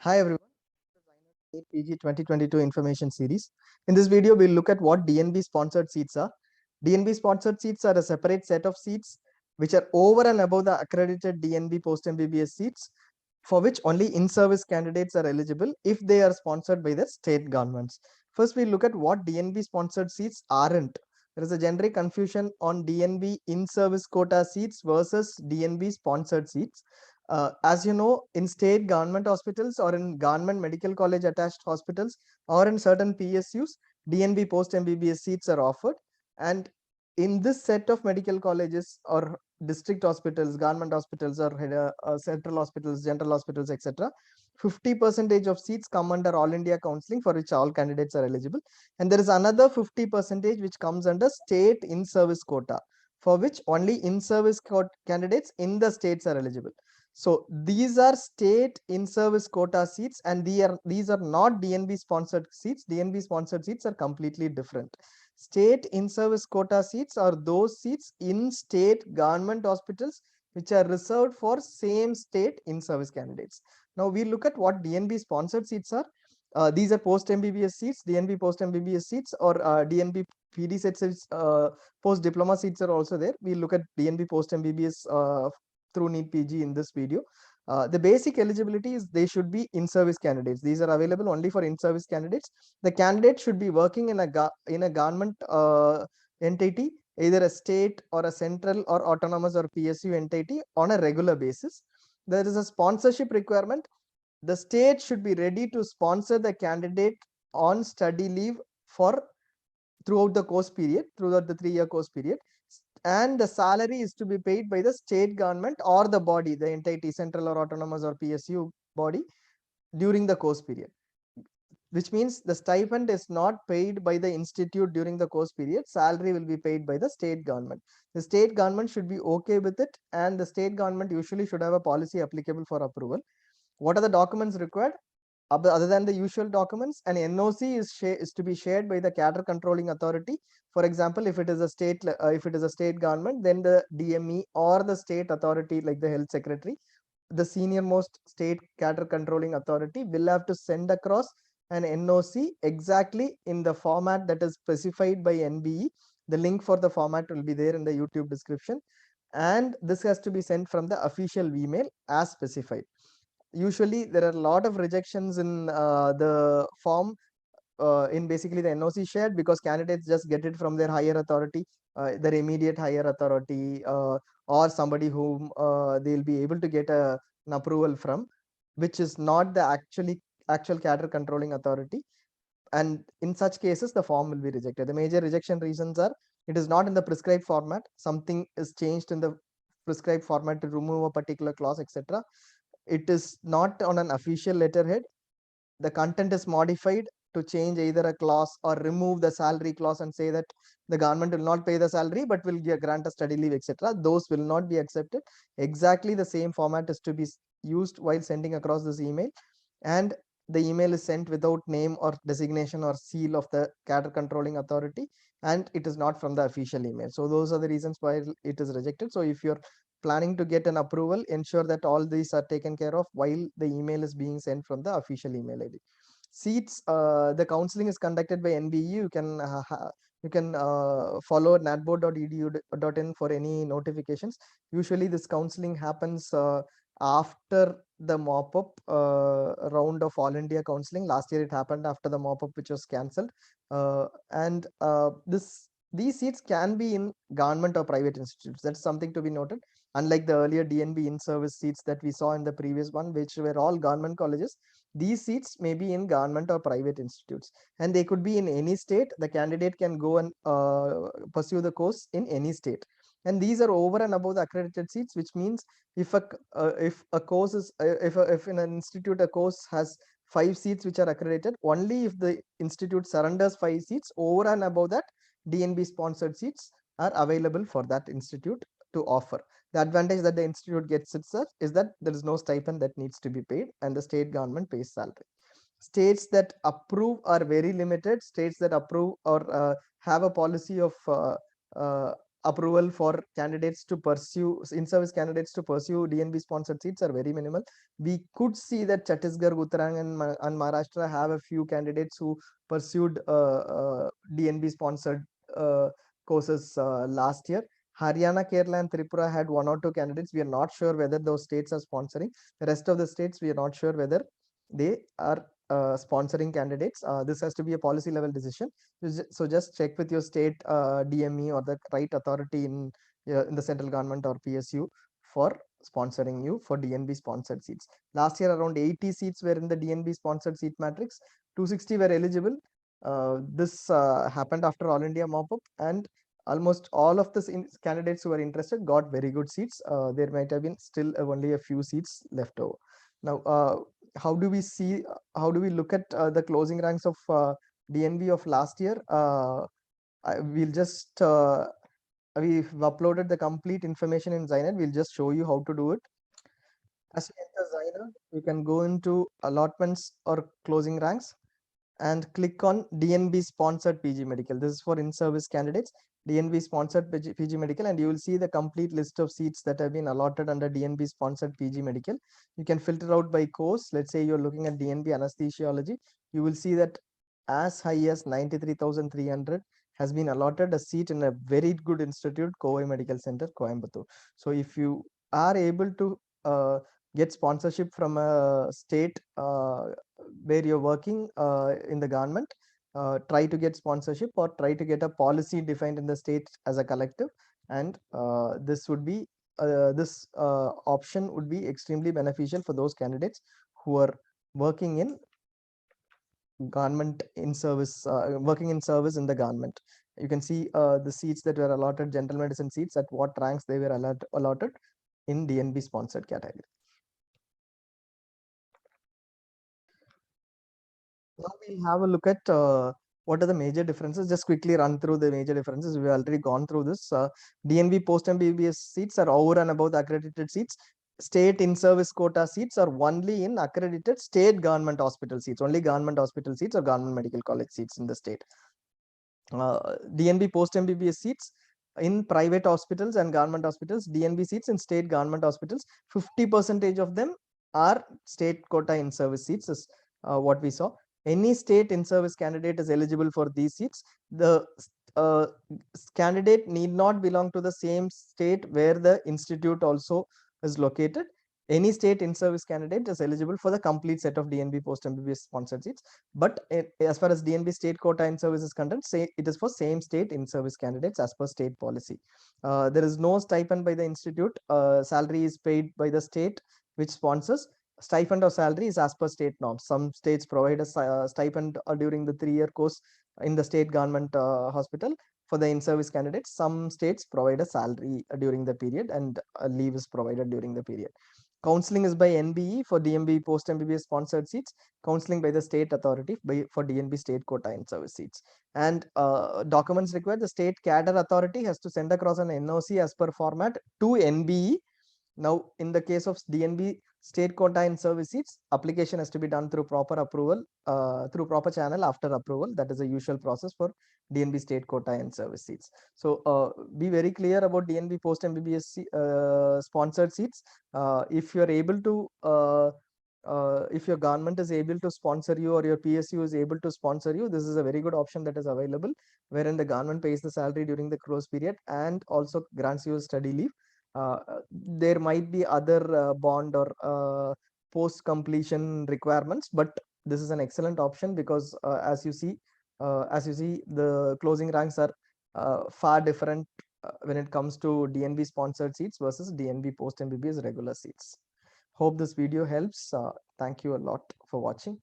Hi everyone, this is PG 2022 information series. In this video, we'll look at what DNB sponsored seats are. DNB sponsored seats are a separate set of seats which are over and above the accredited DNB post MBBS seats, for which only in-service candidates are eligible if they are sponsored by the state governments. First, we look at what DNB sponsored seats aren't. There is a generic confusion on DNB in-service quota seats versus DNB sponsored seats. As you know, in state government hospitals or in government medical college attached hospitals or in certain PSUs, DNB post MBBS seats are offered. And in this set of medical colleges or district hospitals, government hospitals, or central hospitals, general hospitals, etc., 50% of seats come under All India counseling, for which all candidates are eligible. And there is another 50% which comes under state in-service quota, for which only in-service candidates in the states are eligible. So these are state in-service quota seats, and these are not DNB sponsored seats. DNB sponsored seats are completely different. State in-service quota seats are those seats in state government hospitals which are reserved for same state in-service candidates. Now we look at what DNB sponsored seats are. These are post MBBS seats, DNB post MBBS seats, or DNB PD sets. Post diploma seats are also there. We look at DNB post MBBS through NEET PG in this video. The basic eligibility is they should be in-service candidates. These are available only for in-service candidates. The candidate should be working in a government entity, either a state or a central or autonomous or PSU entity, on a regular basis. There is a sponsorship requirement. The state should be ready to sponsor the candidate on study leave for throughout the course period, throughout the 3-year course period, and the salary is to be paid by the state government or the body, the entity, central or autonomous or PSU body, during the course period, which means the stipend is not paid by the institute during the course period. Salary will be paid by the state government. The state government should be okay with it, and the state government usually should have a policy applicable for approval. What are the documents required? Other than the usual documents, an NOC is to be shared by the cadre controlling authority. For example, if it is a state government, then the DME or the state authority like the health secretary, the senior most state cadre controlling authority, will have to send across an NOC exactly in the format that is specified by NBE. The link for the format will be there in the YouTube description, and this has to be sent from the official email as specified. Usually there are a lot of rejections in the form, in basically the NOC shared, because candidates just get it from their higher authority, their immediate higher authority, or somebody whom they'll be able to get an approval from, which is not the actual cadre controlling authority. And in such cases, the form will be rejected. The major rejection reasons are: it is not in the prescribed format, something is changed in the prescribed format to remove a particular clause, etc. It is not on an official letterhead. The content is modified to change either a clause or remove the salary clause and say that the government will not pay the salary but will grant a study leave, etc. Those will not be accepted. Exactly the same format is to be used while sending across this email, and the email is sent without name or designation or seal of the cadre controlling authority, and it is not from the official email. So those are the reasons why it is rejected. So if you're planning to get an approval, ensure that all these are taken care of while the email is being sent from the official email ID. Seats, the counseling is conducted by NBE. You can follow natboard.edu.in for any notifications. Usually this counseling happens after the mop-up round of All India counseling. Last year it happened after the mop-up, which was cancelled. And these seats can be in government or private institutes. That's something to be noted. Unlike the earlier DNB in-service seats that we saw in the previous one, which were all government colleges, these seats may be in government or private institutes, and they could be in any state. The candidate can go and pursue the course in any state. And these are over and above the accredited seats, which means if a course is if in an institute a course has 5 seats which are accredited, only if the institute surrenders 5 seats over and above that, DNB sponsored seats are available for that institute to offer. The advantage that the institute gets itself is that there is no stipend that needs to be paid, and the state government pays salary. States that approve are very limited. States that approve or have a policy of approval for candidates to pursue in-service candidates to pursue DNB sponsored seats are very minimal. We could see that Chhattisgarh, Uttarang, and Maharashtra have a few candidates who pursued DNB sponsored courses last year. Haryana, Kerala, and Tripura had 1 or 2 candidates. We are not sure whether those states are sponsoring. The rest of the states, we are not sure whether they are sponsoring candidates. This has to be a policy level decision. So just check with your state DME or the right authority in the central government or PSU for sponsoring you for DNB sponsored seats. Last year, around 80 seats were in the DNB sponsored seat matrix. 260 were eligible. This happened after All India mop-up, and almost all of the candidates who were interested got very good seats. There might have been still only a few seats left over. Now, how do we see? How do we look at the closing ranks of DNB of last year? We'll just we've uploaded the complete information in Zynet. We'll just show you how to do it. As you enter Zynet, you can go into allotments or closing ranks and click on DNB sponsored PG Medical. This is for in-service candidates. DNB sponsored PG Medical, and you will see the complete list of seats that have been allotted under DNB sponsored PG Medical. You can filter out by course. Let's say you're looking at DNB anesthesiology. You will see that as high as 93,300 has been allotted a seat in a very good institute, Kovai Medical Center, Coimbatore. So if you are able to get sponsorship from a state where you're working in the government, try to get sponsorship or try to get a policy defined in the state as a collective, and this would be this option would be extremely beneficial for those candidates who are working in government in service, working in service in the government. You can see the seats that were allotted, general medicine seats, at what ranks they were allotted in DNB sponsored category. Now we'll have a look at what are the major differences. Just quickly run through the major differences. We've already gone through this. DNB post MBBS seats are over and above the accredited seats. State in-service quota seats are only in accredited state government hospital seats, only government hospital seats or government medical college seats in the state. DNB post MBBS seats in private hospitals and government hospitals, DNB seats in state government hospitals, 50% of them are state quota in-service seats, is what we saw. Any state in-service candidate is eligible for these seats. The candidate need not belong to the same state where the institute also is located. Any state in-service candidate is eligible for the complete set of DNB post MBBS sponsored seats. But as far as DNB state quota in-service is concerned, say it is for same state in-service candidates as per state policy. There is no stipend by the institute. Salary is paid by the state which sponsors. Stipend or salary is as per state norms. Some states provide a stipend during the 3-year course in the state government hospital for the in-service candidates. Some states provide a salary during the period, and leave is provided during the period. Counseling is by NBE for DNB post MBBS sponsored seats. Counseling by the state authority for DNB state quota in-service seats. And documents required. The state cadre authority has to send across an NOC as per format to NBE. Now, in the case of DNB state quota in-service seats, application has to be done through proper approval, through proper channel after approval. That is a usual process for DNB state quota in-service seats. So be very clear about DNB post MBBS sponsored seats. If you are able to if your government is able to sponsor you or your PSU is able to sponsor you, this is a very good option that is available, wherein the government pays the salary during the close period and also grants you a study leave. There might be other bond or post completion requirements, but this is an excellent option because as you see, the closing ranks are far different when it comes to DNB sponsored seats versus DNB post MBBS regular seats. Hope this video helps. Thank you a lot for watching.